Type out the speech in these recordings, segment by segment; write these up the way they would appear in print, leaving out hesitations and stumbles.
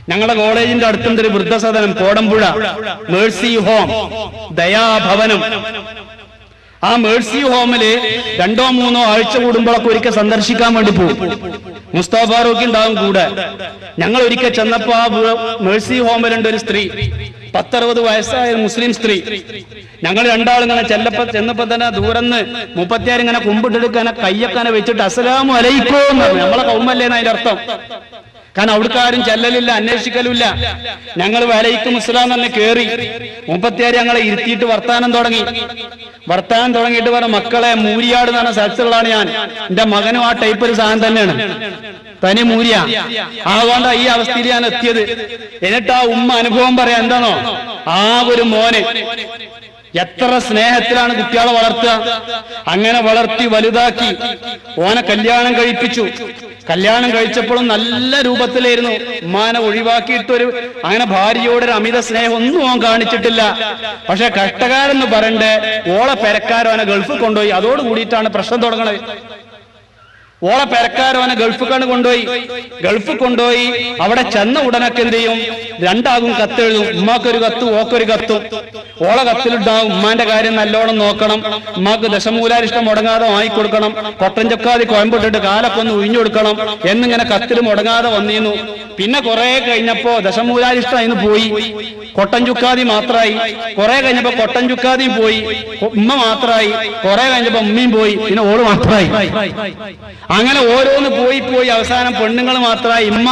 ഞങ്ങളുടെ കോളേജിന്റെ അടുത്തുണ്ട് ഒരു വൃദ്ധസദനം, കോടമ്പുഴ മേഴ്സി ഹോം, ദയാഭവനം. ആ മേഴ്സി ഹോമില് 2-3 ആഴ്ച കൂടുമ്പോഴൊക്കെ ഒരിക്കൽ സന്ദർശിക്കാൻ വേണ്ടി പോകും. മുസ്തഫ ഫാറൂഖി ഉണ്ടാവും കൂടെ. ഞങ്ങൾ ഒരിക്കൽ ചെന്നപ്പോ ആ മേഴ്സി ഹോമിലുണ്ട് ഒരു സ്ത്രീ, 10-60 വയസ്സായ മുസ്ലിം സ്ത്രീ. ഞങ്ങൾ രണ്ടാളിങ്ങനെ ചെന്നപ്പോ തന്നെ ദൂരന്ന് 36 ഇങ്ങനെ കുമ്പിട്ടെടുക്കാനെ കയ്യക്കാനെ വെച്ചിട്ട് അസ്സലാമു അലൈക്കും എന്ന് പറഞ്ഞു. നമ്മളെ കൗമല്ലേന്ന് അതിന്റെ അർത്ഥം. കാരണം അവിടുക്കാരും ചെല്ലലില്ല, അന്വേഷിക്കലുമില്ല. ഞങ്ങൾ വലൈക്കും അസ്സലാം തന്നെ കേറി. 36 ഞങ്ങളെ ഇരുത്തിയിട്ട് വർത്താനം തുടങ്ങിയിട്ട് പറഞ്ഞ, മക്കളെ മൂരിയാട് എന്ന് പറഞ്ഞ സ്ഥലത്തുള്ളതാണ് ഞാൻ. എന്റെ മകനും ആ ടൈപ്പ് ഒരു സാധനം തന്നെയാണ്, തനി മൂരിയ. അതുകൊണ്ട് ഈ അവസ്ഥയിൽ ഞാൻ എത്തിയത്. എന്നിട്ട് ആ ഉമ്മ അനുഭവം പറയാ, എന്താണോ ആ ഒരു മോന് എത്ര സ്നേഹത്തിലാണ് കുട്ടികളെ വളർത്തുക. അങ്ങനെ വളർത്തി വലുതാക്കി ഓനെ കല്യാണം കഴിപ്പിച്ചു. കല്യാണം കഴിച്ചപ്പോഴും നല്ല രൂപത്തിലായിരുന്നു. ഉമ്മാനെ ഒഴിവാക്കിയിട്ടൊരു അങ്ങനെ ഭാര്യയോടൊരു അമിത സ്നേഹം ഒന്നും ഓൻ കാണിച്ചിട്ടില്ല. പക്ഷെ കഷ്ടകാരെന്ന് പറയണ്ടേ, ഓളെ പെരക്കാരോനെ ഗൾഫിൽ കൊണ്ടുപോയി. അതോട് കൂടിയിട്ടാണ് പ്രശ്നം തുടങ്ങണത്. ഓളെ പെരക്കാരോനെ ഗൾഫിൽ കൊണ്ടുപോയി. അവിടെ ചെന്ന ഉടനൊക്കെ എന്ത് ചെയ്യും, രണ്ടാകും കത്തെഴുതും. ഉമ്മാക്കൊരു കത്തും ഓക്കൊരു കത്തും. ഓളെ കത്തിലുണ്ടാവും, ഉമ്മാന്റെ കാര്യം നല്ലോണം നോക്കണം, ഉമ്മാക്ക് ദശമൂലാരിഷ്ടം മുടങ്ങാതെ വാങ്ങിക്കൊടുക്കണം, കൊട്ടൻ ചൊക്കാതി കോയമ്പിട്ടിട്ട് കാലൊക്കെ ഒന്ന് ഒഴിഞ്ഞു കൊടുക്കണം എന്നിങ്ങനെ കത്തിൽ മുടങ്ങാതെ വന്നിരുന്നു. പിന്നെ കുറെ കഴിഞ്ഞപ്പോ ദശമൂലാരിഷ്ടം അതിന് പോയി, കൊട്ടൻ ചുക്കാതി മാത്രമായി. കുറെ കഴിഞ്ഞപ്പോ കൊട്ടൻ ചുക്കാതിയും പോയി, ഉമ്മ മാത്രമായി. കുറെ കഴിഞ്ഞപ്പോ ഉമ്മയും പോയി, പിന്നെ ഓള് മാത്രമായി. അങ്ങനെ ഓരോന്ന് പോയി അവസാനം പെണ്ണുങ്ങൾ മാത്രമായി. ഉമ്മ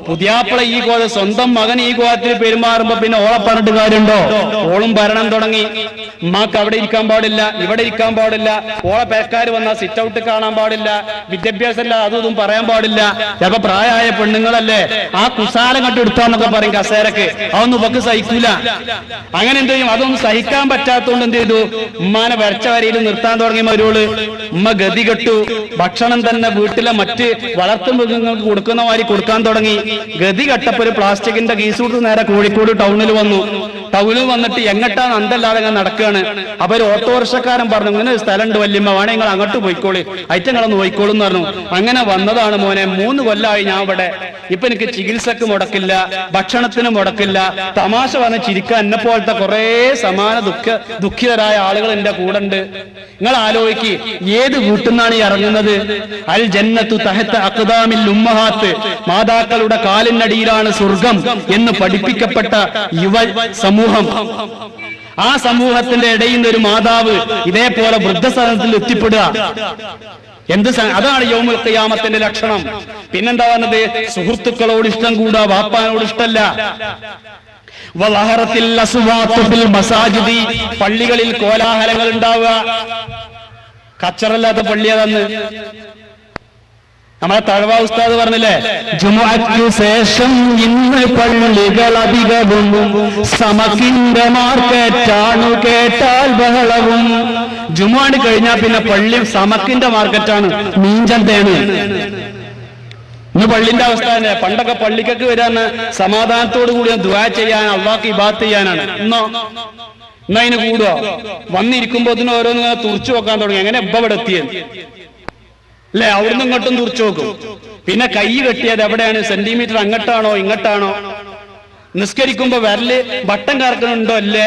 പുതിയാപ്പിള ഈ കോല സ്വന്തം മകൻ ഈ കോലത്തിൽ പെരുമാറുമ്പോ പിന്നെ ഓളെ പറഞ്ഞിട്ട് കാര്യമുണ്ടോ? ഓളും ഭരണം തുടങ്ങി. ഉമ്മാക്ക് അവിടെ ഇരിക്കാൻ പാടില്ല, ഇവിടെ ഇരിക്കാൻ പാടില്ല, ഓളെ പേക്കാര് വന്നാൽ സിറ്റ് ഔട്ട് കാണാൻ പാടില്ല, വിദ്യാഭ്യാസമല്ല അതും പറയാൻ പാടില്ല. ചിലപ്പോ പ്രായമായ പെണ്ണുങ്ങളല്ലേ, ആ കുസാലം കണ്ട് എടുത്താന്നൊക്കെ പറയും കസേരക്ക്. അതൊന്നും ഇവക്ക് സഹിക്കൂല. അങ്ങനെ എന്ത് ചെയ്യും, അതൊന്നും സഹിക്കാൻ പറ്റാത്തോണ്ട് എന്ത് ചെയ്തു, ഉമ്മാനെ വരച്ച വരയിൽ നിർത്താൻ തുടങ്ങി. മരുള് ഉമ്മ ഗതി കെട്ടു. ഭക്ഷണം തന്നെ വീട്ടിലെ മറ്റ് വളർത്തു മൃഗങ്ങൾക്ക് കൊടുക്കുന്ന മാതിരി കൊടുക്കാൻ തുടങ്ങി. ഗതി കെട്ടപ്പോ ഒരു പ്ലാസ്റ്റിക്കിന്റെ കീസൂട്ട് നേരെ കോഴിക്കോട് ടൗണിൽ വന്നു. ടൗണിൽ വന്നിട്ട് എങ്ങട്ടാണ് അന്തല്ലാതെ ഞാൻ നടക്കുകയാണ്. അപ്പൊ ഒരു ഓട്ടോറിക്ഷക്കാരൻ പറഞ്ഞു, ഇങ്ങനെ ഒരു സ്ഥലമുണ്ട് വല്യമ്മ, വേണേ നിങ്ങൾ അങ്ങോട്ട് പോയിക്കോളി, ഐറ്റങ്ങളൊന്ന് പോയിക്കോളും എന്ന് പറഞ്ഞു. അങ്ങനെ വന്നതാണ് മോനെ. 3 കൊല്ലമായി ഞാൻ ഇവിടെ. ഇപ്പൊ എനിക്ക് ചികിത്സക്ക് മുടക്കില്ല, ഭക്ഷണത്തിന് മുടക്കില്ല, തമാശ പറഞ്ഞ് ചിരിക്കാൻ എന്നെ പോലത്തെ കുറെ സമാന ദുഃഖിതരായ ആളുകൾ എന്റെ കൂടെ ഉണ്ട്. നിങ്ങൾ ആലോചിക്ക്, ഏത് വീട്ടിൽ നിന്നാണ് ഈ ഇറങ്ങുന്നത്? അൽ ജന്നത്തു തഹത്ത അഖ്ദാമിൽ ഉമ്മഹാത്ത്, മാതാക്കളുടെ കാലിനടിയിലാണ് സ്വർഗം എന്ന് പഠിപ്പിക്കപ്പെട്ട യുവ സമൂഹം. ആ സമൂഹത്തിന്റെ ഇടയിൽ നിന്ന് ഒരു മാതാവ് ഇതേപോലെ വൃദ്ധസദനത്തിൽ എത്തിപ്പെടുക, അതാണ് യൗമുൽ ഖിയാമത്തിന്റെ ലക്ഷണം. പിന്നെന്താ പറഞ്ഞത്? സുഹൃത്തുക്കളോട് ഇഷ്ടം കൂടാ, വാപ്പാനോട് ഇഷ്ടമല്ല. പള്ളികളിൽ കോലാഹലങ്ങൾ ഉണ്ടാവുക. കച്ചറല്ലാത്ത പള്ളി അതെന്ന് നമ്മളെ തഴവ ഉസ്താദ് പറഞ്ഞില്ലേ, ജുമുഅയ്ക്ക് ശേഷം ഇന്ന് പള്ളികൾ അധികവും സമക്കിന്റെ മാർക്കറ്റാണു കേട്ടാൽ ബഹളവും. ജുമുഅ കഴിഞ്ഞാൽ പിന്നെ പള്ളി സമക്കിന്റെ മാർക്കറ്റാണ്, മീൻചന്തയാണ്. ഇന്ന് പള്ളിന്റെ അവസ്ഥ തന്നെ. പണ്ടൊക്കെ പള്ളിക്കൊക്കെ വരാൻ സമാധാനത്തോടു കൂടി ദുആ ചെയ്യാൻ, അള്ളാഹ്ക്ക് ഇബാദത്ത് ചെയ്യാനാണ്. ഇന്നോ അതിന് കൂടുക. വന്നിരിക്കുമ്പോ ഇതിന് ഓരോന്ന് തുറച്ചു നോക്കാൻ തുടങ്ങി. എങ്ങനെ ഇവിടെ എത്തിയത് അല്ലെ? അവിടുന്ന് ഇങ്ങോട്ടും തുറച്ചു നോക്കും. പിന്നെ കൈ കെട്ടിയത് എവിടെയാണ്? സെന്റിമീറ്റർ അങ്ങോട്ടാണോ ഇങ്ങോട്ടാണോ? നിസ്കരിക്കുമ്പോ വിരല് ബട്ടൻ കറക്കണുണ്ടോ അല്ലേ?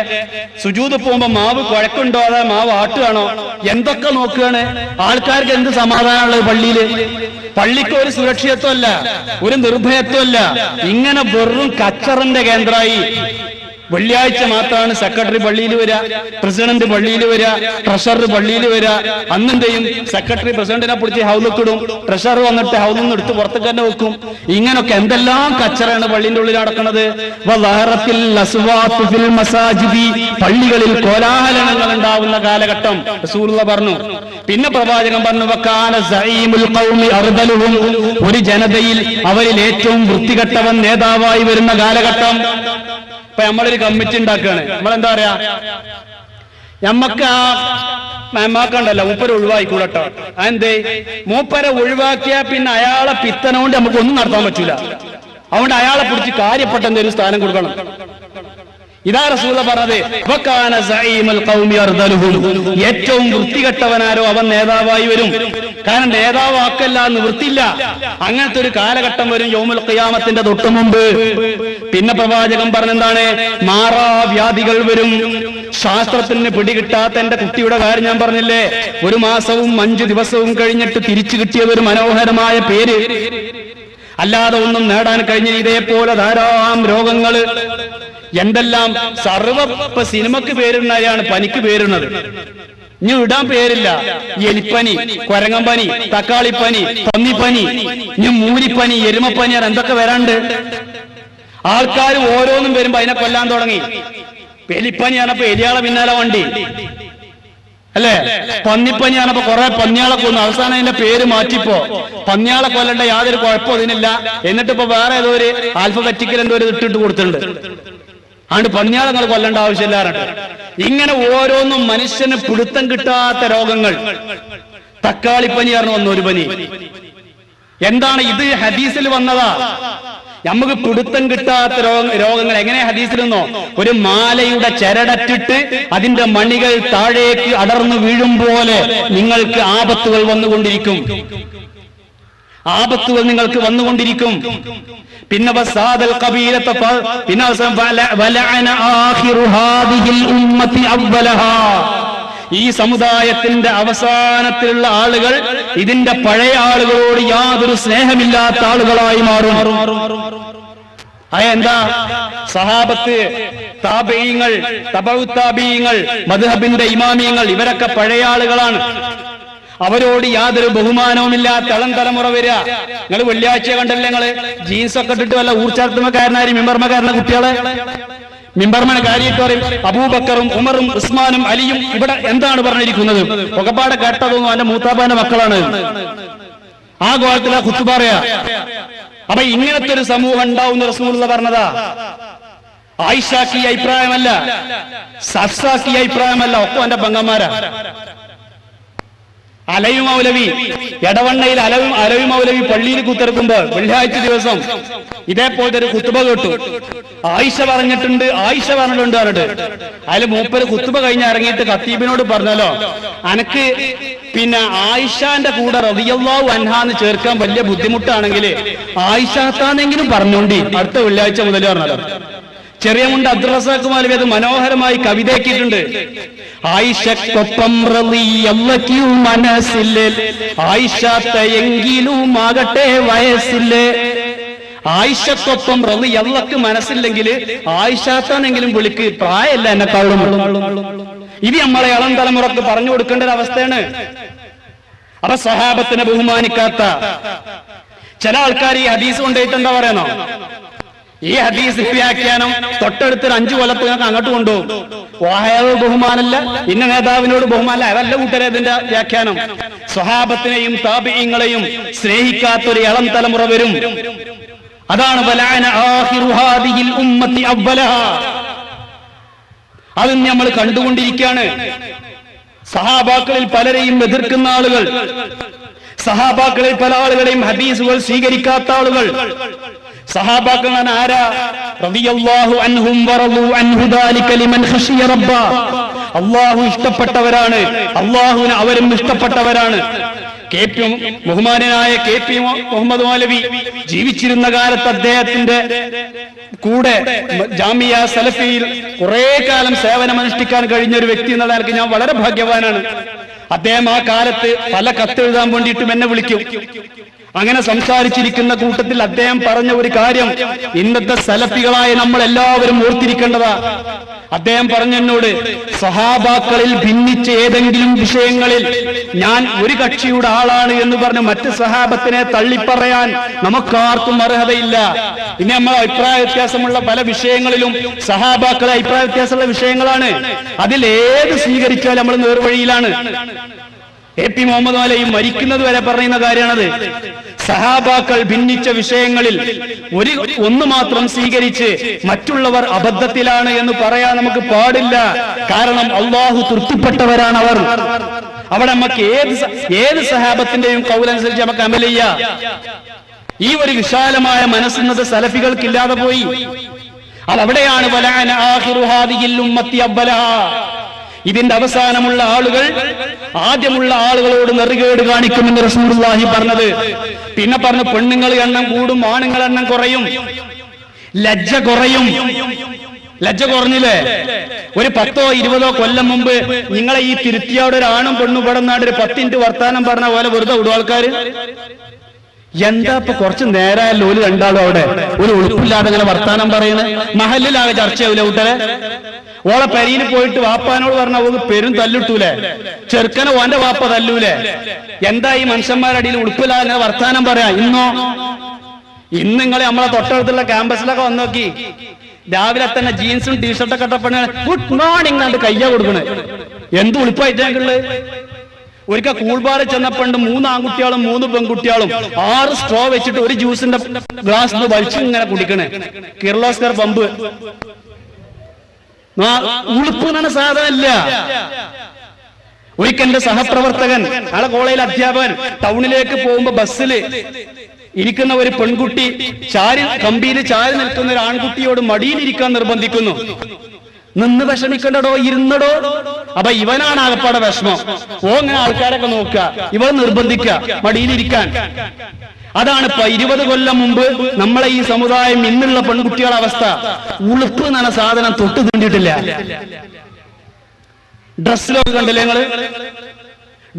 സുജൂദ് പോകുമ്പോ മാവ് കുഴക്കുണ്ടോ, അതാ മാവ് ആട്ടുകയാണോ? എന്തൊക്കെ നോക്കുകയാണ്. ആൾക്കാർക്ക് എന്ത് സമാധാനമുള്ളത് പള്ളിയില്? പള്ളിക്ക് ഒരു സുരക്ഷിതത്വമല്ല, ഒരു നിർഭയത്വമല്ല. ഇങ്ങനെ വെറും കച്ചറിന്റെ കേന്ദ്രമായി. വെള്ളിയാഴ്ച മാത്രമാണ് സെക്രട്ടറി പള്ളിയിൽ വരിക, പ്രസിഡന്റ് പള്ളിയിൽ വരിക, ട്രഷറർ പള്ളിയിൽ വരിക. അന്നെന്തെയും സെക്രട്ടറി പ്രസിഡന്റിനെ പിടിച്ച് ഹൗലിക്കിടും, ട്രഷറർ വന്നിട്ട് ഹൗലിൽ നിന്ന് എടുത്ത് പുറത്തേക്ക് തന്നെ വെക്കും. ഇങ്ങനൊക്കെ എന്തെല്ലാം കച്ചറയാണ് പള്ളിന്റെ ഉള്ളിൽ നടക്കുന്നത്. പള്ളികളിൽ കോലാഹലങ്ങൾ ഉണ്ടാവുന്ന കാലഘട്ടം റസൂലുള്ളാഹി പറഞ്ഞു. പിന്നെ പ്രവാചകൻ പറഞ്ഞു, ഒരു ജനതയിൽ അവരിൽ ഏറ്റവും വൃത്തികെട്ടവൻ നേതാവായി വരുന്ന കാലഘട്ടം. ഇപ്പൊ നമ്മളൊരു കമ്മിറ്റി ഉണ്ടാക്കുകയാണ്. നമ്മളെന്താ പറയാ, ഞമ്മക്ക് ആ മേമാക്കണ്ടല്ലോ, മൂപ്പരെ ഒഴിവായിക്കൂടട്ടോ. അതെന്തേ? മൂപ്പരെ ഒഴിവാക്കിയാ പിന്നെ അയാളെ പിത്തനോണ്ട് നമുക്കൊന്നും നടത്താൻ പറ്റൂല. അതുകൊണ്ട് അയാളെ പിടിച്ച് കാര്യപ്പെട്ട എന്തെങ്കിലും സ്ഥാനം കൊടുക്കണം. ഇതാ റസൂലുള്ളാഹി പറഞ്ഞത്, ഏറ്റവും വൃത്തികെട്ടവനാരോ അവൻ നേതാവായി വരും. കാരണം നേതാവ് വാക്കല്ല, നിവൃത്തിയില്ല. അങ്ങനത്തെ ഒരു കാലഘട്ടം വരും യൗമുൽ ഖിയാമത്തിന്റെ തൊട്ടു മുമ്പ്. പിന്നെ പ്രവാചകൻ പറഞ്ഞെന്താണ്? മാറാവ്യാധികൾ വരും. ശാസ്ത്രത്തിന് പിടികിട്ടാത്ത എന്റെ കുട്ടിയുടെ കാര്യം ഞാൻ പറഞ്ഞില്ലേ, 1 മാസവും 5 ദിവസവും കഴിഞ്ഞിട്ട് തിരിച്ചു കിട്ടിയത് ഒരു മനോഹരമായ പേര്, അല്ലാതെ ഒന്നും നേടാൻ കഴിഞ്ഞ. ഇതേപോലെ ധാരാളം രോഗങ്ങള് എന്തെല്ലാം സർവ്വ സിനിമക്ക് പേരുണ്ടായാണ് പനിക്ക് പേരുന്നത്. ഇനി ഇടാൻ പേരില്ല. എലിപ്പനി, കൊരങ്ങമ്പനി, തക്കാളിപ്പനി, പന്നിപ്പനി, ഇനി മൂലിപ്പനി, എരുമപ്പനി, എന്തൊക്കെ വരാണ്ട്. ആൾക്കാർ ഓരോന്നും വരുമ്പോ അതിനെ കൊല്ലാൻ തുടങ്ങി. എലിപ്പനിയാണപ്പോ എലിയാളെ പിന്നാലെ വണ്ടി അല്ലേ? പന്നിപ്പനിയാണപ്പോ കുറെ പന്നിയാളെ കൊന്നു. അവസാനം അതിന്റെ പേര് മാറ്റിപ്പോ പന്നിയാളെ കൊല്ലണ്ട യാതൊരു കുഴപ്പം ഇതിനില്ല. എന്നിട്ടിപ്പോ വേറെ ഏതോ ഒരു ആൽഫബറ്റിക്കൽ എന്തോ ഒരു ഇട്ടിട്ട് കൊടുത്തിട്ടുണ്ട്. അതുകൊണ്ട് പന്നിയാളങ്ങൾ കൊല്ലേണ്ട ആവശ്യമില്ലാറുണ്ട്. ഇങ്ങനെ ഓരോന്നും മനുഷ്യന് പിടുത്തം കിട്ടാത്ത രോഗങ്ങൾ. തക്കാളിപ്പനിയായിരുന്നു വന്ന ഒരു പനി. എന്താണ് ഇത്? ഹദീസിൽ വന്നതാ. നമുക്ക് പിടുത്തം കിട്ടാത്ത രോഗങ്ങൾ എങ്ങനെ ഹദീസിൽ നിന്നോ? ഒരു മാലയുടെ ചരടറ്റിട്ട് അതിന്റെ മണികൾ താഴേക്ക് അടർന്നു വീഴും പോലെ നിങ്ങൾക്ക് ആപത്തുകൾ വന്നുകൊണ്ടിരിക്കും. ആപത്തുകൾ നിങ്ങൾക്ക് വന്നുകൊണ്ടിരിക്കും. പിന്നെ ഈ സമുദായത്തിന്റെ അവസാനത്തിലുള്ള ആളുകൾ ഇതിന്റെ പഴയ ആളുകളോട് യാതൊരു സ്നേഹമില്ലാത്ത ആളുകളായി മാറും. അതെന്താ? സഹാബത്ത്, താബഈങ്ങൾ, തബഉ താബഈങ്ങൾ, മദ്ഹബിന്റെ ഇമാമിയങ്ങൾ, ഇവരൊക്കെ പഴയ ആളുകളാണ്. അവരോട് യാതൊരു ബഹുമാനവുമില്ലാത്ത ഇളം തലമുറ വരിക. നിങ്ങൾ വെള്ളിയാഴ്ച കണ്ടല്ലേ നിങ്ങള് ജീൻസ് ഒക്കെ ഇട്ടിട്ട് വല്ല ഊർച്ചാർത്തുമക്കാരനായി മിമ്പർമക്കാരന കുട്ടികളെ മിമ്പർമന കാര്യമായിട്ട് പറയും. അബൂബക്കറും ഉമറും ഉസ്മാനും അലിയും ഇവിടെ എന്താണ് പറഞ്ഞിരിക്കുന്നത്? ഒക്കെപ്പാടെ കേട്ടതൊന്നും അവന്റെ മൂത്താപ്പാന്റെ മക്കളാണ്. ആ ഗോളത്തിലാ ഖുത്ബ പറയാ. അപ്പൊ ഇങ്ങനത്തെ ഒരു സമൂഹം ഉണ്ടാവുന്ന റസൂലുള്ള പറഞ്ഞതാ. ആയിഷാക്ക് ഈ അഭിപ്രായമല്ല, സഫ്സാക്ക് ഈ അഭിപ്രായമല്ല, ഒക്കെ അവന്റെ പെങ്ങന്മാരാ. അലവി മൗലവി എടവണ്ണയിൽ അലവി മൗലവി പള്ളിയിൽ കുത്തിറക്കുമ്പോ വെള്ളിയാഴ്ച ദിവസം ഇതേപോലത്തെ ഒരു കുത്തുബ കേട്ടു. ആയിഷ പറഞ്ഞിട്ടുണ്ട് പറഞ്ഞിട്ട് അതിൽ മൂപ്പര് കുത്തുബ കഴിഞ്ഞ് ഇറങ്ങിയിട്ട് ഖത്തീബിനോട് പറഞ്ഞല്ലോ, അനക്ക് പിന്നെ ആയിഷാന്റെ കൂടെ റളിയല്ലാഹു അൻഹാന്ന് ചേർക്കാൻ വലിയ ബുദ്ധിമുട്ടാണെങ്കിൽ ആയിഷാത്താന്നെങ്കിലും പറഞ്ഞോണ്ടി അടുത്ത വെള്ളിയാഴ്ച മുതൽ പറഞ്ഞല്ലോ. ചെറിയ മുണ്ട് അബ്ദുൾ റസാഖ് മൗലവി അത് മനോഹരമായി കവിതയാക്കിയിട്ടുണ്ട്. ആയിഷക്കൊപ്പം റളിയല്ലാഹു മനസ്സില്ലേ, ആയിഷാത്തെങ്കിലും ആകട്ടെ വയസ്സില്ലേ. ആയിഷക്കൊപ്പം റളിയല്ലാഹു മനസ്സില്ലെങ്കിൽ ആയിഷാത്താനെങ്കിലും വിളിക്ക്, പ്രായമല്ല എന്നെക്കാളും. ഇത് നമ്മളെ ഇളം തലമുറക്ക് പറഞ്ഞു കൊടുക്കേണ്ട ഒരു അവസ്ഥയാണ്. അപ്പൊ സഹാബത്തിനെ ബഹുമാനിക്കാത്ത ചില ആൾക്കാർ ഈ ഹദീസ് കൊണ്ടുപോയിട്ട് എന്താ പറയുന്നോ? ഈ ഹദീസ് വ്യാഖ്യാനം തൊട്ടടുത്തൊരു 5 കൊല്ലത്ത് ഞങ്ങൾക്ക് അങ്ങോട്ട് കൊണ്ടുപോകും. വാഹയാവ് ബഹുമാനല്ല, ഇന്ന നേതാവിനോട് ബഹുമാനല്ല, അതല്ല കൂട്ടരെ ഇതിന്റെ വ്യാഖ്യാനം. സ്വഹാബത്തിനെയും താബിഈങ്ങളെയും സ്നേഹിക്കാത്തൊരു ഇളം തലമുറ വരും. അതാണ് വലഅന ആഖിറു ഹാദിഹിൽ ഉമ്മത്തി അവ്വലഹാ. അത് നമ്മൾ കണ്ടുകൊണ്ടിരിക്കുകയാണ്. സഹാബാക്കളിൽ പലരെയും എതിർക്കുന്ന ആളുകൾ, സഹാബാക്കളിൽ പല ആളുകളെയും ഹദീസുകൾ സ്വീകരിക്കാത്ത ആളുകൾ. സഹാബാക്കൾ ആരാ? റളിയല്ലാഹു അൻഹും വറളു അൻഹു ദാലിക ലിമൻ ഖശിയ റബ്ബ. അല്ലാഹു ഇഷ്ടപ്പെട്ടവരാണ്, അല്ലാഹുവിനെ അവരും ഇഷ്ടപ്പെട്ടവരാണ്. ബഹുമാനനായ KP മുഹമ്മദ് മൗലവി ജീവിച്ചിരുന്ന കാലത്ത് അദ്ദേഹത്തിന്റെ കൂടെ ജാമിയ സലഫിയിൽ കുറെ കാലം സേവനമനുഷ്ഠിക്കാൻ കഴിഞ്ഞ ഒരു വ്യക്തി എന്നുള്ള നിലയ്ക്ക് ഞാൻ വളരെ ഭാഗ്യവാനാണ്. അദ്ദേഹം ആ കാലത്ത് പല കത്തെഴുതാൻ വേണ്ടിയിട്ടും എന്നെ വിളിക്കും. അങ്ങനെ സംസാരിച്ചിരിക്കുന്ന കൂട്ടത്തിൽ അദ്ദേഹം പറഞ്ഞ ഒരു കാര്യം ഇന്നത്തെ സലഫികളായ നമ്മൾ എല്ലാവരും ഓർത്തിരിക്കേണ്ടതാ. അദ്ദേഹം പറഞ്ഞു എന്നോട്, സഹാബാക്കളിൽ ഭിന്നിച്ച ഏതെങ്കിലും വിഷയങ്ങളിൽ ഞാൻ ഒരു കക്ഷിയുടെ ആളാണ് എന്ന് പറഞ്ഞ് മറ്റ് സഹാബത്തിനെ തള്ളിപ്പറയാൻ നമുക്കാർക്കും അർഹതയില്ല. ഇനി നമ്മൾ അഭിപ്രായ വ്യത്യാസമുള്ള പല വിഷയങ്ങളിലും സഹാബാക്കളെ അഭിപ്രായ വ്യത്യാസമുള്ള വിഷയങ്ങളാണ്. അതിലേത് സ്വീകരിച്ചാൽ നമ്മൾ നേർവഴിയിലാണ്. KP മുഹമ്മദ് മൗലവി മരിക്കുന്നത് വരെ പറയുന്ന കാര്യമാണത്. സഹാബാക്കൾ ഭിന്നിച്ച വിഷയങ്ങളിൽ ഒന്ന് മാത്രം സ്വീകരിച്ച് മറ്റുള്ളവർ അബദ്ധത്തിലാണ് എന്ന് പറയാൻ നമുക്ക് പാടില്ല. കാരണം അള്ളാഹു തൃപ്തിപ്പെട്ടവരാണ് അവർ. അവിടെ നമുക്ക് ഏത് സഹാബത്തിന്റെയും കൗലനുസരിച്ച് നമുക്ക് അമൽ ചെയ്യാം. ഈ ഒരു വിശാലമായ മനസ്സെന്നത് സലഫികൾക്കില്ലാതെ പോയി. അതവിടെയാണ് വലഅന ആഖിറു ഹാദിഹിൽ ഉമ്മത്തി അവ്വലഹാ. ഇതിന്റെ അവസാനമുള്ള ആളുകൾ ആദ്യമുള്ള ആളുകളോട് നെറുകേട് കാണിക്കുമെന്ന് റസൂലുള്ളാഹി പറഞ്ഞത്. പിന്നെ പറഞ്ഞു പെണ്ണുങ്ങൾ എണ്ണം കൂടും, ആണുങ്ങൾ എണ്ണം കുറയും, ലജ്ജ കുറയും. ലജ്ജ കുറഞ്ഞില്ലേ? ഒരു 10-20 കൊല്ലം മുമ്പ് നിങ്ങളെ ഈ തിരുത്തിയോടെ ഒരു ആണും പെണ്ണും പെടുന്നാട് ഒരു 10 മിനിറ്റ് വർത്താനം പറഞ്ഞ പോലെ വെറുതെ വിടും ആൾക്കാര്. എന്താ ഇപ്പൊ കുറച്ച് നേരമല്ലോ ഒരു രണ്ടാളും അവിടെ ഒരു ഉളുപ്പില്ലാതെ ഇങ്ങനെ വർത്താനം പറയുന്നത്? മഹലിലാകെ ചർച്ചയാവൂലേ കൂട്ടരെ? ഓളെ പെരിയിൽ പോയിട്ട് വാപ്പാനോട് പറഞ്ഞാൽ ഓക്ക് പെരും തല്ലിട്ടൂലേ? ചെറുക്കനെ ഓന്റെ വാപ്പ തല്ലൂലേ? എന്താ ഈ മനുഷ്യന്മാരടിയിൽ ഉളുപ്പില്ലാതെ വർത്താനം പറയാ? ഇന്ന് നിങ്ങളെ നമ്മളെ തൊട്ടടുത്തുള്ള ക്യാമ്പസിലൊക്കെ വന്നു നോക്കി, രാവിലെ തന്നെ ജീൻസും ടീഷർട്ടൊക്കെ ഇട്ടപ്പോ ഗുഡ് മോർണിംഗ് കണ്ട് കയ്യ കൊടുക്കണേ. എന്ത് ഉളുപ്പായിട്ടുള്ളത്? ഒരിക്കൽ കൂൾബാറിൽ ചെന്നപ്പോണ്ട് 3 ആൺകുട്ടികളും 3 പെൺകുട്ടികളും 6 സ്ട്രോ വെച്ചിട്ട് ഒരു ജ്യൂസിന്റെ ഗ്ലാസ് വലിച്ചു ഇങ്ങനെ കുടിക്കണേ. കിർലോസ്കർ പമ്പ്. ഉളുപ്പ് എന്ന സാധനമില്ല. ഒരിക്കൽ എന്റെ സഹപ്രവർത്തകൻ, ആളെ കോളേജിലെ അധ്യാപകൻ, ടൗണിലേക്ക് പോകുമ്പോ ബസ്സിൽ ഇരിക്കുന്ന ഒരു പെൺകുട്ടി കമ്പിയിൽ ചാരി നിൽക്കുന്ന ഒരു ആൺകുട്ടിയോട് മടിയിലിരിക്കാൻ നിർബന്ധിക്കുന്നു. നിന്ന് വിഷമിക്കണ്ടടോ, ഇരുന്നടോ. അപ്പൊ ഇവനാണ് ആകപ്പാടെ വിഷമം. ഇങ്ങനെ ആൾക്കാരൊക്കെ നോക്കുക, ഇവൾ നിർബന്ധിക്കുക മടിയിലിരിക്കാൻ. അതാണ് 20 കൊല്ലം മുമ്പ് നമ്മളെ ഈ സമുദായം ഇന്നുള്ള പെൺകുട്ടികളുടെ അവസ്ഥ. ഉളുപ്പ് എന്ന സാധനം തൊട്ട് തീണ്ടിട്ടില്ല. ഡ്രസ്സിലൊക്കെ കണ്ടില്ലേ നിങ്ങള്?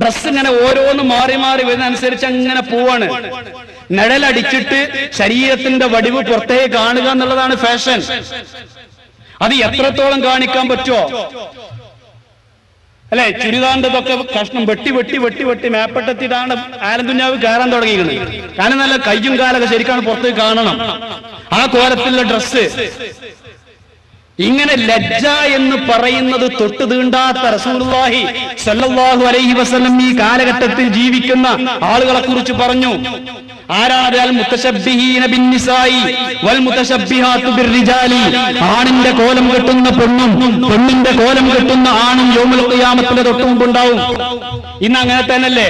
ഡ്രസ് ഇങ്ങനെ ഓരോന്ന് മാറി മാറി വരുന്നതനുസരിച്ച് അങ്ങനെ പോവാണ്. നിഴലടിച്ചിട്ട് ശരീരത്തിന്റെ വടിവ് പുറത്തേക്ക് കാണുക എന്നുള്ളതാണ് ഫാഷൻ. അത് എത്രത്തോളം കാണിക്കാൻ പറ്റുമോ അല്ലെ? ചുരിദാറിന്റെതൊക്കെ കഷ്ണം വെട്ടി വെട്ടി വെട്ടി വെട്ടി മേപ്പെട്ടെത്തിയിട്ടാണ് ആലന്തുഞ്ഞാവ് കയറാൻ തുടങ്ങിയിരുന്നത്. കാരണം നല്ല കയ്യും കാലൊക്കെ ശരിക്കാണ് പുറത്തേക്ക് കാണണം. ആ കോലത്തിലുള്ള ഡ്രസ്സ്. ഇങ്ങനെ ലജ്ജ എന്ന് പറയുന്നത് തൊട്ട് തീണ്ടാത്ത റസൂലുള്ളാഹി സ്വല്ലല്ലാഹു അലൈഹി വസല്ലം ഈ കാലഘട്ടത്തിൽ ജീവിക്കുന്ന ആളുകളെ കുറിച്ച് പറഞ്ഞു. ആരാണ്? മുത്തശബ്ബിഹീന ബിന്നിസായി വൽ മുത്തശബ്ബിഹാത്തു ബിർരിജാലി. ആണിന്റെ കോലം കെട്ടുന്ന പെണ്ണും പെണ്ണിന്റെ കോലം കെട്ടുന്ന ആണും യൗമുൽ ഖിയാമത്തിന്റെ തൊട്ട് മുമ്പുണ്ടാവും. ഇന്ന് അങ്ങനെ തന്നെയല്ലേ?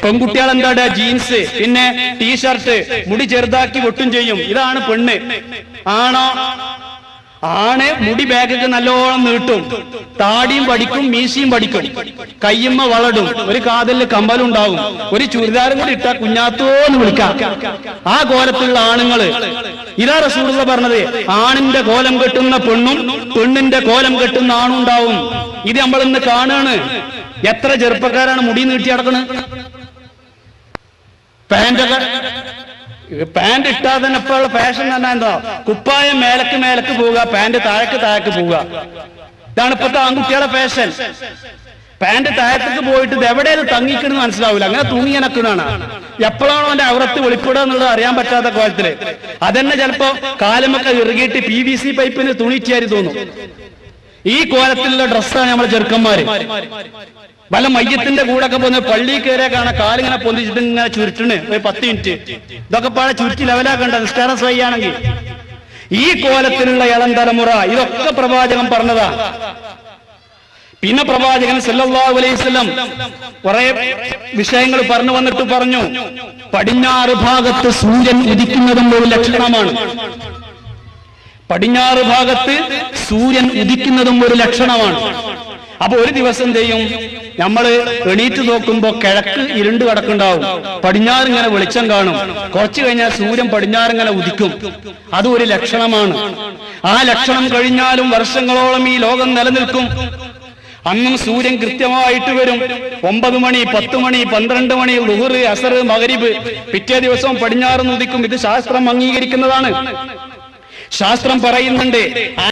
പെൺകുട്ടികൾ എന്താ? ജീൻസ്, പിന്നെ ടീഷർട്ട്, മുടി ചെറുതാക്കി വെട്ടും ചെയ്യും. ഇതാണ് പെണ്ണ്. ആണോ? ആണ് മുടി ബാഗൊക്കെ നല്ലോണം നീട്ടും, താടിയും പഠിക്കും, മീശയും പഠിക്കും, കയ്യമ്മ വളടും, ഒരു കാതലില് കമ്പലുണ്ടാവും, ഒരു ചുരിദാറും കൂടി ഇട്ടാ കുഞ്ഞാത്തോന്ന് വിളിക്കാം. ആ കോലത്തിലുള്ള ആണുങ്ങള്. ഇതാ റസൂലുള്ളാഹി പറഞ്ഞത്, ആണിന്റെ കോലം കെട്ടുന്ന പെണ്ണും പെണ്ണിന്റെ കോലം കെട്ടുന്ന ആണും ഉണ്ടാവും. ഇത് നമ്മൾ ഇന്ന് കാണുകയാണ്. എത്ര ചെറുപ്പക്കാരാണ് മുടി നീട്ടി നടക്കണ്? പാന്റ് ഇട്ടാൽ തന്നെ ഇപ്പോഴുള്ള ഫാഷൻ തന്നെ എന്താ? കുപ്പായം മേലക്ക് മേലക്ക് പോവുക, പാന്റ് താഴേക്ക് താഴേക്ക് പോവുക. ഇതാണ് ഇപ്പോഴത്തെ ആൺകുട്ടികളുടെ ഫാഷൻ. പാന്റ് താഴത്തേക്ക് പോയിട്ട് ഇത് എവിടെയത് തങ്ങിക്കണെന്ന് മനസ്സിലാവില്ല. അങ്ങനെ തൂങ്ങിയനക്കണാണ്. എപ്പോഴാണോ അവന്റെ ഔറത്ത് വെളിപ്പെടുക എന്നുള്ളത് അറിയാൻ പറ്റാത്ത കോലത്തില്. അതന്നെ ചിലപ്പോ കാലുമൊക്കെ ഇറുകിയിട്ട് PVC പൈപ്പിന് തുണിച്ചാരി തോന്നും. ഈ കോലത്തിലുള്ള ഡ്രസ്സാണ് നമ്മളെ ചെറുക്കന്മാര്. വല്ല മയ്യത്തിന്റെ കൂടൊക്കെ പോകുന്ന പള്ളി കയറിയാ കാണാൻ കാലിങ്ങനെ പൊന്തിച്ചിട്ട് ഇങ്ങനെ ചുരുട്ടണ് ഒരു 10 മിനിറ്റ്. ഇതൊക്കെ പാടെ ചുരുട്ടി ലെവലാക്കണ്ട നിസ്കാരം സ്വയ്യാണെങ്കിൽ. ഈ കോലത്തിലുള്ള ഇളം തലമുറ, ഇതൊക്കെ പ്രവാചകൻ പറഞ്ഞതാ. പിന്നെ പ്രവാചകൻ സല്ലല്ലാഹു അലൈഹി വസല്ലം കുറെ വിഷയങ്ങൾ പറഞ്ഞു വന്നിട്ട് പറഞ്ഞു, പടിഞ്ഞാറ് ഭാഗത്ത് സൂര്യൻ ഉദിക്കുന്നതും ഒരു ലക്ഷണമാണ്. പടിഞ്ഞാറ് ഭാഗത്ത് സൂര്യൻ ഉദിക്കുന്നതും ഒരു ലക്ഷണമാണ്. അപ്പൊ ഒരു ദിവസം ചെയ്യും, നമ്മള് എണീറ്റ് നോക്കുമ്പോ കിഴക്ക് ഇരുണ്ട് കിടക്കുണ്ടാവും, പടിഞ്ഞാറിങ്ങനെ വെളിച്ചം കാണും. കുറച്ചു കഴിഞ്ഞാൽ സൂര്യൻ പടിഞ്ഞാറിങ്ങനെ ഉദിക്കും. അതും ഒരു ലക്ഷണമാണ്. ആ ലക്ഷണം കഴിഞ്ഞാലും വർഷങ്ങളോളം ഈ ലോകം നിലനിൽക്കും. അന്നും സൂര്യൻ കൃത്യമായിട്ട് വരും. 9 മണി, 10 മണി, 12 മണി, ളുഹർ, അസർ, മഗ്രിബ്, പിറ്റേ ദിവസം പടിഞ്ഞാറ് ഉദിക്കും. ഇത് ശാസ്ത്രം അംഗീകരിക്കുന്നതാണ്. ശാസ്ത്രം പറയുന്നുണ്ട്